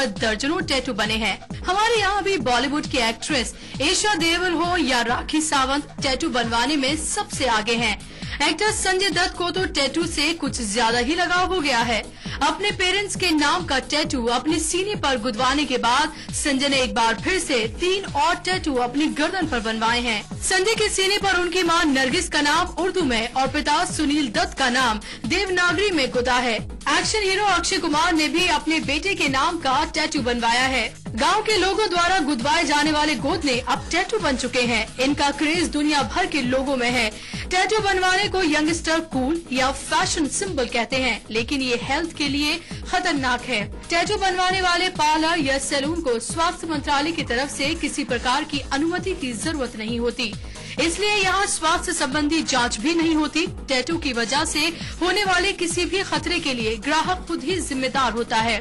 दर्जनों टैटू बने हैं। हमारे यहाँ भी बॉलीवुड की एक्ट्रेस ईशा देओल हो या राखी सावंत टैटू बनवाने में सबसे आगे हैं। एक्टर संजय दत्त को तो टैटू से कुछ ज्यादा ही लगाव हो गया है। अपने पेरेंट्स के नाम का टैटू अपने सीने पर गुदवाने के बाद संजय ने एक बार फिर से 3 और टैटू अपनी गर्दन पर बनवाए हैं। संजय के सीने पर उनकी मां नरगिस का नाम उर्दू में और पिता सुनील दत्त का नाम देवनागरी में गुदा है। एक्शन हीरो अक्षय कुमार ने भी अपने बेटे के नाम का टैटू बनवाया है। गांव के लोगों द्वारा गुदवाए जाने वाले गोदने अब टैटू बन चुके हैं। इनका क्रेज दुनिया भर के लोगों में है। टैटू बनवाने को यंगस्टर कूल या फैशन सिंबल कहते हैं, लेकिन ये हेल्थ के लिए खतरनाक है। टैटू बनवाने वाले पार्लर या सैलून को स्वास्थ्य मंत्रालय की तरफ से किसी प्रकार की अनुमति की जरूरत नहीं होती, इसलिए यहाँ स्वास्थ्य संबंधी जांच भी नहीं होती। टैटू की वजह से होने वाले किसी भी खतरे के लिए ग्राहक खुद ही जिम्मेदार होता है।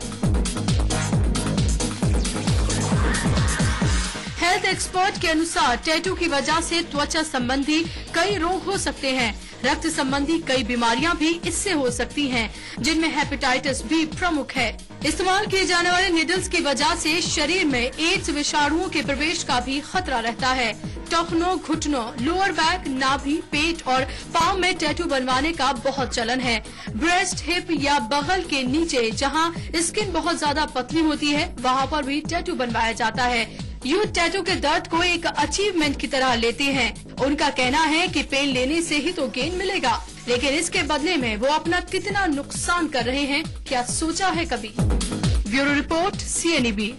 हेल्थ एक्सपर्ट के अनुसार टैटू की वजह से त्वचा संबंधी कई रोग हो सकते हैं। रक्त संबंधी कई बीमारियां भी इससे हो सकती हैं, जिनमें हेपेटाइटिस बी प्रमुख है। इस्तेमाल किए जाने वाले नीडल्स की वजह से शरीर में एड्स विषाणुओं के प्रवेश का भी खतरा रहता है। टखनों, घुटनों, लोअर बैक, नाभि, पेट और पाँव में टैटू बनवाने का बहुत चलन है। ब्रेस्ट, हिप या बगल के नीचे जहां स्किन बहुत ज्यादा पतली होती है, वहां पर भी टैटू बनवाया जाता है। यूथ टैटू के दर्द को एक अचीवमेंट की तरह लेते हैं। उनका कहना है कि पेन लेने से ही तो गेन मिलेगा, लेकिन इसके बदले में वो अपना कितना नुकसान कर रहे हैं, क्या सोचा है कभी? Bureau report, CNEB।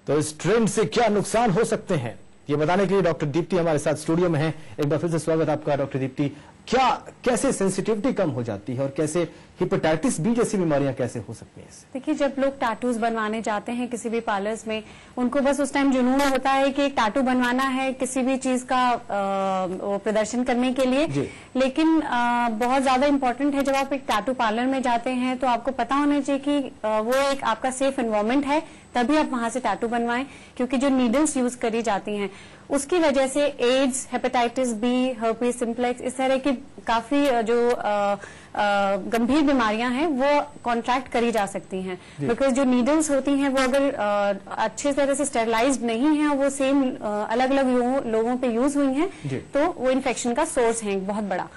तो इस ट्रेंड से क्या नुकसान हो सकते हैं, ये बताने के लिए डॉक्टर दीप्ति हमारे साथ स्टूडियो में हैं। एक बार फिर से स्वागत आपका डॉक्टर दीप्ति। क्या कैसे सेंसिटिविटी कम हो जाती है और कैसे हेपेटाइटिस बी जैसी बीमारियां कैसे हो सकती हैं इससे? देखिए, जब लोग टैटूज बनवाने जाते हैं किसी भी पार्लर्स में, उनको बस उस टाइम जुनून होता है कि एक टैटू बनवाना है किसी भी चीज का प्रदर्शन करने के लिए। लेकिन बहुत ज्यादा इम्पोर्टेंट है, जब आप एक टैटू पार्लर में जाते हैं तो आपको पता होना चाहिए कि वो एक आपका सेफ एनवायरमेंट है, तभी आप वहां से टैटू बनवाएं। क्योंकि जो नीडल्स यूज करी जाती हैं उसकी वजह से AIDS, hepatitis B, herpes simplex, इस तरह की काफी जो गंभीर बीमारियां हैं वो कॉन्ट्रैक्ट करी जा सकती हैं। बिकॉज जो नीडल्स होती हैं वो अगर अच्छे तरह से स्टेरिलाइज्ड नहीं है, वो सेम अलग अलग लोगों पे यूज हुई हैं, तो वो इन्फेक्शन का सोर्स है बहुत बड़ा।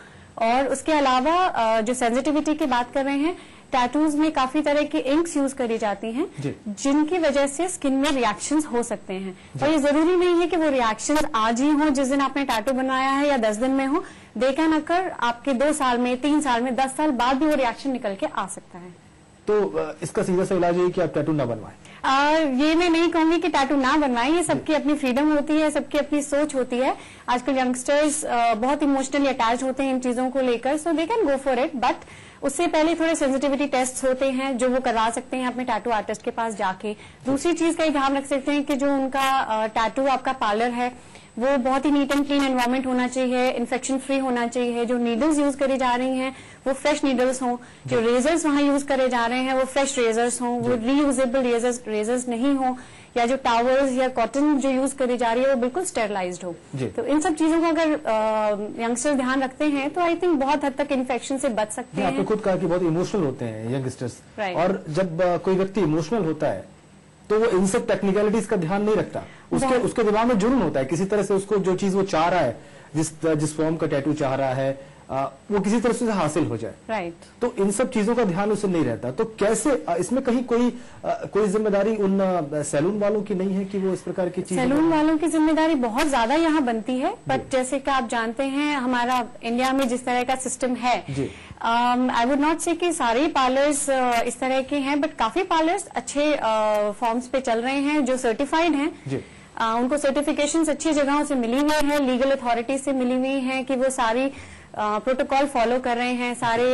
और उसके अलावा जो सेंसिटिविटी की बात कर रहे हैं, टैटूज में काफी तरह की इंक्स यूज करी जाती हैं, जिनकी वजह से स्किन में रिएक्शंस हो सकते हैं। और ये जरूरी नहीं है कि वो रिएक्शंस आज ही हो, जिस दिन आपने टैटू बनवाया है, या 10 दिन में हो। दे कैन अकर आपके 2 साल में, 3 साल में, 10 साल बाद भी वो रिएक्शन निकल के आ सकता है। तो इसका सीधा सा इलाज है कि आप टैटू ना बनवाएं। ये मैं नहीं कहूंगी कि टैटू ना बनवाएं, ये सबकी अपनी फ्रीडम होती है, सबकी अपनी सोच होती है। आजकल यंगस्टर्स बहुत इमोशनली अटैच होते हैं इन चीजों को लेकर, so they can go for it. But उससे पहले थोड़े सेंसिटिविटी टेस्ट होते हैं जो वो करवा सकते हैं अपने टैटू आर्टिस्ट के पास जाके। दूसरी चीज का ध्यान रख सकते हैं कि जो उनका टैटू आपका पार्लर है वो बहुत ही नीट एंड क्लीन एनवायरनमेंट होना चाहिए, इन्फेक्शन फ्री होना चाहिए। जो नीडल्स यूज करी जा रही हैं वो फ्रेश नीडल्स हों, जो रेजर्स वहां यूज करे जा रहे हैं वो फ्रेश रेजर्स हों, वो रीयूजेबल रेजर्स नहीं हों, या जो टावल्स या कॉटन जो यूज करी जा रही है वो बिल्कुल स्टेरिलाइज्ड हो। तो इन सब चीजों का अगर यंगस्टर्स ध्यान रखते हैं तो आई थिंक बहुत हद तक इन्फेक्शन से बच सकते हैं। आपने खुद कहा कि बहुत इमोशनल होते हैं यंगस्टर्स, और जब कोई व्यक्ति इमोशनल होता है तो वो इन सब टेक्निकलिटीज का ध्यान नहीं रखता। उसके दिमाग में जुनून होता है किसी तरह से, उसको जो चीज वो चाह रहा है, जिस फॉर्म का टैटू चाह रहा है, वो किसी तरह से हासिल हो जाए। तो इन सब चीजों का ध्यान उसे नहीं रहता। तो कैसे इसमें कहीं कोई जिम्मेदारी उन सैलून वालों की नहीं है कि वो इस प्रकार की चीजें? सैलून वालों की जिम्मेदारी बहुत ज्यादा यहाँ बनती है, बट जैसे कि आप जानते हैं हमारा इंडिया में जिस तरह का सिस्टम है, आई वुड नॉट से कि सारे पार्लर्स इस तरह के हैं, बट काफी पार्लर्स अच्छे फॉर्म्स पे चल रहे हैं जो सर्टिफाइड हैं। उनको सर्टिफिकेशंस अच्छी जगहों से मिली हुई है, लीगल अथॉरिटी से मिली हुई है कि वो सारी प्रोटोकॉल फॉलो कर रहे हैं, सारे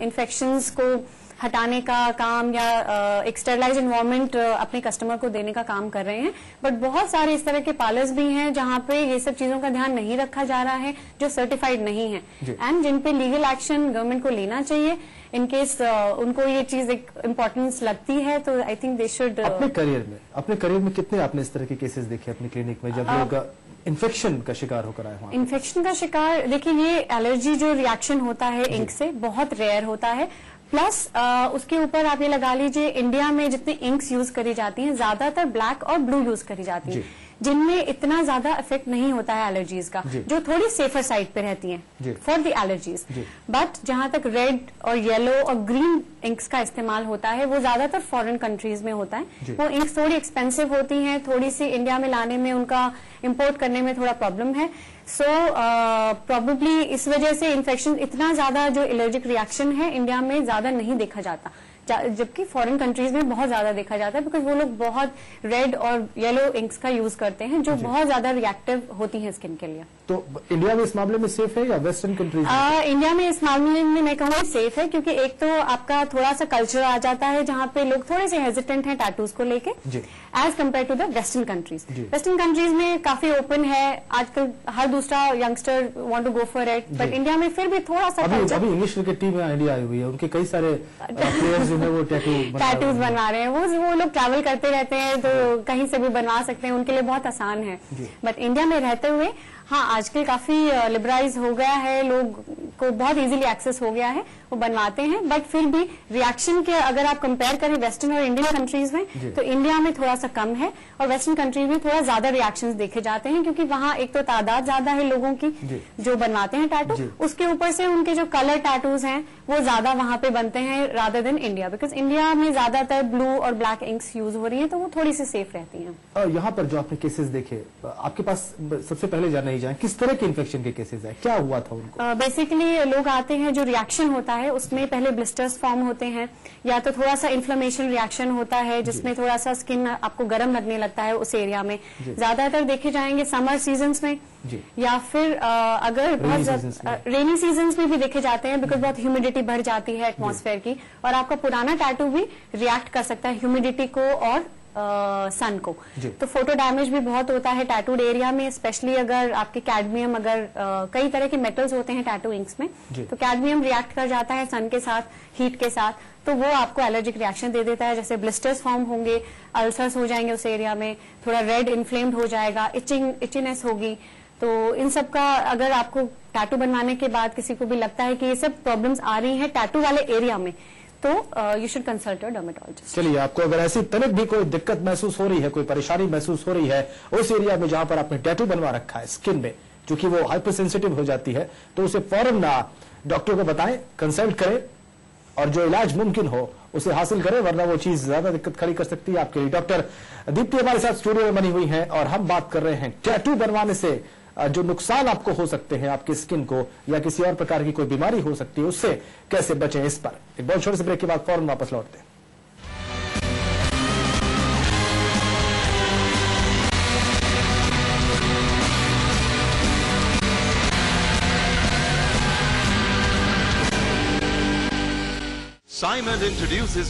इन्फेक्शंस को हटाने का काम या एक स्टेरिलाइज एनवायरनमेंट अपने कस्टमर को देने का काम कर रहे हैं। बट बहुत सारे इस तरह के पार्लर्स भी हैं जहां पे ये सब चीजों का ध्यान नहीं रखा जा रहा है, जो सर्टिफाइड नहीं है, एंड जिन पे लीगल एक्शन गवर्नमेंट को लेना चाहिए इन केस उनको ये चीज एक इम्पोर्टेंस लगती है। तो आई थिंक दे शुड। अपने करियर में कितने आपने इस तरह के केसेस देखे अपनी क्लिनिक में, जब लोग इन्फेक्शन का शिकार होकर आए? इन्फेक्शन का शिकार, देखिए ये एलर्जी जो रिएक्शन होता है इंक से बहुत रेयर होता है, प्लस उसके ऊपर आप ये लगा लीजिए, इंडिया में जितनी इंक्स यूज करी जाती हैं ज्यादातर ब्लैक और ब्लू यूज करी जाती हैं, जिनमें इतना ज्यादा इफेक्ट नहीं होता है एलर्जीज का, जो थोड़ी सेफर साइड पे रहती हैं फॉर द एलर्जीज। बट जहां तक रेड और येलो और ग्रीन इंक्स का इस्तेमाल होता है वो ज्यादातर फॉरेन कंट्रीज में होता है। वो इंक्स थोड़ी एक्सपेंसिव होती हैं, थोड़ी सी इंडिया में लाने में, उनका इंपोर्ट करने में थोड़ा प्रॉब्लम है। सो प्रोबेबली इस वजह से इन्फेक्शन, इतना ज्यादा जो एलर्जिक रिएक्शन है इंडिया में ज्यादा नहीं देखा जाता, जबकि फॉरेन कंट्रीज में बहुत ज्यादा देखा जाता है, बिकॉज वो लोग बहुत रेड और येलो इंक्स का यूज करते हैं जो बहुत ज्यादा रिएक्टिव होती हैं स्किन के लिए। तो इंडिया में इस मामले में सेफ है या वेस्टर्न कंट्रीज? इंडिया में इस मामले में मैं कहूँगी सेफ है, क्योंकि एक तो आपका थोड़ा सा कल्चर आ जाता है जहाँ पे लोग थोड़े से हेजिटेंट हैं टैटूज को लेके, as compare to the western countries. Western countries में काफी ओपन है, आजकल हर दूसरा youngster want to go for it, but India में फिर भी थोड़ा सा अभी इंग्लिश क्रिकेट टीम इंडिया आई हुई है, उनके कई सारे प्लेयर्स जो है वो टैटूज बनवा रहे हैं। वो लोग ट्रैवल करते रहते हैं तो कहीं से भी बनवा सकते हैं, उनके लिए बहुत आसान है। बट इंडिया में रहते हुए हाँ आजकल काफी लिबराइज हो गया है, लोग को बहुत इजीली एक्सेस हो गया है, वो बनवाते हैं। बट फिर भी रिएक्शन के अगर आप कंपेयर करें वेस्टर्न और इंडियन कंट्रीज में, तो इंडिया में थोड़ा सा कम है और वेस्टर्न कंट्रीज में थोड़ा ज्यादा रिएक्शंस देखे जाते हैं, क्योंकि वहाँ एक तो तादाद ज्यादा है लोगों की जो बनवाते हैं टैटू, उसके ऊपर से उनके जो कलर टैटूज हैं वो ज्यादा वहाँ पे बनते हैं rather than India, because India में ज्यादातर ब्लू और ब्लैक इंक्स यूज हो रही है, तो वो थोड़ी सी सेफ रहती है। यहाँ पर जो आपने केसेस देखे, आपके पास सबसे पहले जानना ही जाए किस तरह के इन्फेक्शन के केसेस है, क्या हुआ था उनको? बेसिकली लोग आते हैं, जो रिएक्शन होता है उसमें पहले ब्लिस्टर्स फॉर्म होते हैं, या तो थोड़ा सा इन्फ्लेमेशन रिएक्शन होता है जिसमें थोड़ा सा स्किन आपको गर्म लगने लगता है उस एरिया में। ज्यादातर देखे जाएंगे समर सीजन्स में, या फिर अगर बहुत रेनी सीजन्स में भी देखे जाते हैं, बिकॉज बहुत ह्यूमिडिटी बढ़ जाती है एटमॉस्फेयर की, और आपका पुराना टैटू भी रिएक्ट कर सकता है ह्यूमिडिटी को और सन को। तो फोटो डैमेज भी बहुत होता है टैटूड एरिया में, स्पेशली अगर आपके कैडमियम, अगर कई तरह के मेटल्स होते हैं टैटू इंक्स में, तो कैडमियम रिएक्ट कर जाता है सन के साथ, हीट के साथ, तो वो आपको एलर्जिक रिएक्शन दे देता है, जैसे ब्लिस्टर्स फॉर्म होंगे, अल्सर्स हो जाएंगे उस एरिया में, थोड़ा रेड इन्फ्लेम्ड हो जाएगा, इचिनेस होगी। तो इन सब का अगर आपको टैटू बनवाने के बाद किसी को भी लगता है कि ये सब प्रॉब्लम्स आ रही हैं टैटू वाले एरिया में, तो you should consult your dermatologist. चलिए, आपको अगर ऐसी तनिक भी कोई दिक्कत महसूस हो रही है, कोई परेशानी महसूस हो रही है उस एरिया में जहां पर आपने टैटू बनवा रखा है स्किन में, चूंकि वो हाइपर सेंसिटिव हो जाती है, तो उसे फौरन डॉक्टर को बताएं, कंसल्ट करें और जो इलाज मुमकिन हो उसे हासिल करें, वरना वो चीज ज्यादा दिक्कत खड़ी कर सकती है आपके लिए। डॉक्टर दीप्ति हमारे साथ स्टूडियो में बनी हुई है और हम बात कर रहे हैं टैटू बनवाने से जो नुकसान आपको हो सकते हैं आपकी स्किन को, या किसी और प्रकार की कोई बीमारी हो सकती है, उससे कैसे बचें। इस पर एक बहुत छोटे से ब्रेक के बाद फौरन वापस लौटते हैं। Simon introduces